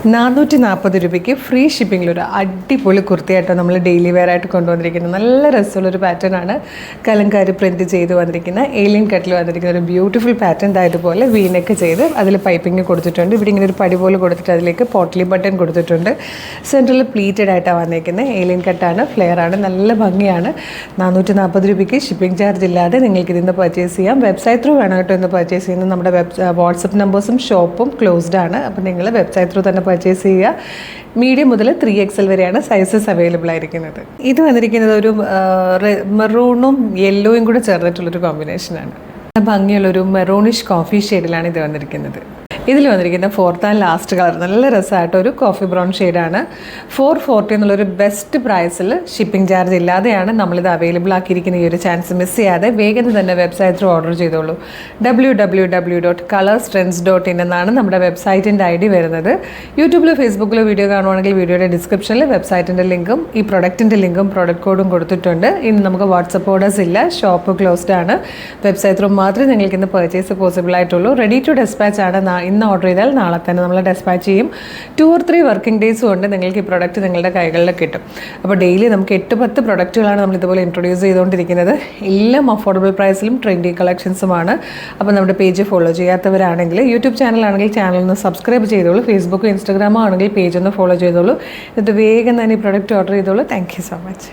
440 രൂപയ്ക്ക് ഫ്രീ ഷിപ്പിങ്ങിലൊരു അടിപൊളി കുർത്തിയായിട്ടോ നമ്മൾ ഡെയിലി വെയർ ആയിട്ട് കൊണ്ടുവന്നിരിക്കുന്നത്. നല്ല രസമുള്ളൊരു പാറ്റേൺ ആണ്. കലങ്കാരി പ്രിൻറ്റ് ചെയ്ത് വന്നിരിക്കുന്ന ഏലിയൻ കട്ടിൽ വന്നിരിക്കുന്ന ഒരു ബ്യൂട്ടിഫുൾ പാറ്റേൺ. ഇതുപോലെ വീനൊക്കെ ചെയ്ത് അതിൽ പൈപ്പിംഗ് കൊടുത്തിട്ടുണ്ട്. ഇവിടെ ഇങ്ങനെ ഒരു പടി പോലെ കൊടുത്തിട്ട് അതിലേക്ക് പോട്ട്ലി ബട്ടൺ കൊടുത്തിട്ടുണ്ട്. സെൻട്രൽ പ്ലീറ്റഡ് ആയിട്ടാണ് വന്നിരിക്കുന്നത്. ഏലിയൻ കട്ടാണ്, ഫ്ലെയർ ആണ്, നല്ല ഭംഗിയാണ്. 440 രൂപയ്ക്ക് ഷിപ്പിംഗ് ചാർജ് ഇല്ലാതെ നിങ്ങൾക്ക് ഇതിന്ന് പർച്ചേസ് ചെയ്യാം. വെബ്സൈറ്റ് ത്രൂ വേണം കേട്ടോ ഇന്ന് പർച്ചേസ് ചെയ്യുന്നത്. നമ്മുടെ വാട്സപ്പ് നമ്പേഴ്സും ഷോപ്പും ക്ലോസ്ഡ് ആണ്. അപ്പോൾ നിങ്ങൾ വെബ്സൈറ്റ് ത്രൂ തന്നെ പർച്ചേസ് ചെയ്യുക. മീഡിയം മുതൽ 3XL വരെയാണ് സൈസസ് അവൈലബിൾ ആയിരിക്കുന്നത്. ഇത് വന്നിരിക്കുന്നത് ഒരു മെറൂണും യെല്ലോയും കൂടെ ചേർന്നിട്ടുള്ളൊരു കോമ്പിനേഷനാണ്. ഭംഗിയുള്ളൊരു മെറൂണിഷ് കോഫി ഷെയ്ഡിലാണ് ഇത് വന്നിരിക്കുന്നത്. ഇതിൽ വന്നിരിക്കുന്ന ഫോർത്ത് ആൻഡ് ലാസ്റ്റ് കളർ നല്ല രസമായിട്ട് ഒരു കോഫി ബ്രൗൺ ഷെയ്ഡാണ്. 440 എന്നുള്ളൊരു ബെസ്റ്റ് പ്രൈസിൽ ഷിപ്പിംഗ് ചാർജ് ഇല്ലാതെയാണ് നമ്മളിത് അവൈലബിൾ ആക്കിയിരിക്കുന്ന. ഈ ഒരു ചാൻസ് മിസ് ചെയ്യാതെ വേഗം തന്നെ വെബ്സൈറ്റ് ത്രൂ ഓർഡർ ചെയ്തോളൂ. www.colorstrends.in എന്നാണ് നമ്മുടെ വെബ്സൈറ്റിൻ്റെ ID വരുന്നത്. യൂട്യൂബിലോ ഫേസ്ബുക്കിലോ വീഡിയോ കാണുവാണെങ്കിൽ വീഡിയോയുടെ ഡിസ്ക്രിപ്ഷനിൽ വെബ്സൈറ്റിൻ്റെ ലിങ്കും ഈ പ്രൊഡക്റ്റിൻ്റെ ലിങ്കും പ്രൊഡക്റ്റ് കോഡും കൊടുത്തിട്ടുണ്ട്. ഇനി നമുക്ക് വാട്സപ്പ് ഓർഡേഴ്സ് ഇല്ല, ഷോപ്പ് ക്ലോസ്ഡ് ആണ്. വെബ്സൈറ്റ് ത്രൂ മാത്രമേ നിങ്ങൾക്ക് ഇന്ന് പർച്ചേസ് പോസിബിൾ ആയിട്ടുള്ളൂ. റെഡി ടു ഡെസ്പാച്ച് ആണ്. ഇന്ന് ഓർഡർ ചെയ്താൽ നാളെ തന്നെ നമ്മൾ ഡെസ്പാച്ച് ചെയ്യും. 2 or 3 വർക്കിംഗ് ഡേയ്സ് കൊണ്ട് നിങ്ങൾക്ക് ഈ പ്രൊഡക്റ്റ് നിങ്ങളുടെ കൈകളിൽ കിട്ടും. അപ്പോൾ ഡെയിലി നമുക്ക് 8-10 പ്രൊഡക്റ്റുകളാണ് നമ്മൾ ഇതുപോലെ ഇൻട്രൊഡ്യൂസ് ചെയ്തുകൊണ്ടിരിക്കുന്നത്. എല്ലാം അഫോർഡബിൾ പ്രൈസിലും ട്രെൻഡി കളക്ഷൻസുമാണ്. അപ്പോൾ നമ്മുടെ പേജ് ഫോളോ ചെയ്യാത്തവരാണെങ്കിൽ യൂട്യൂബ് ചാനലാണെങ്കിൽ ചാനലൊന്ന് സബ്സ്ക്രൈബ് ചെയ്തോളൂ. ഫേസ്ബുക്കും ഇൻസ്റ്റാഗ്രാമോ ആണെങ്കിൽ പേജ് ഒന്ന് ഫോളോ ചെയ്തോളൂ. എന്നിട്ട് വേഗം തന്നെ ഈ പ്രൊഡക്റ്റ് ഓർഡർ ചെയ്തോളൂ. Thank you so much.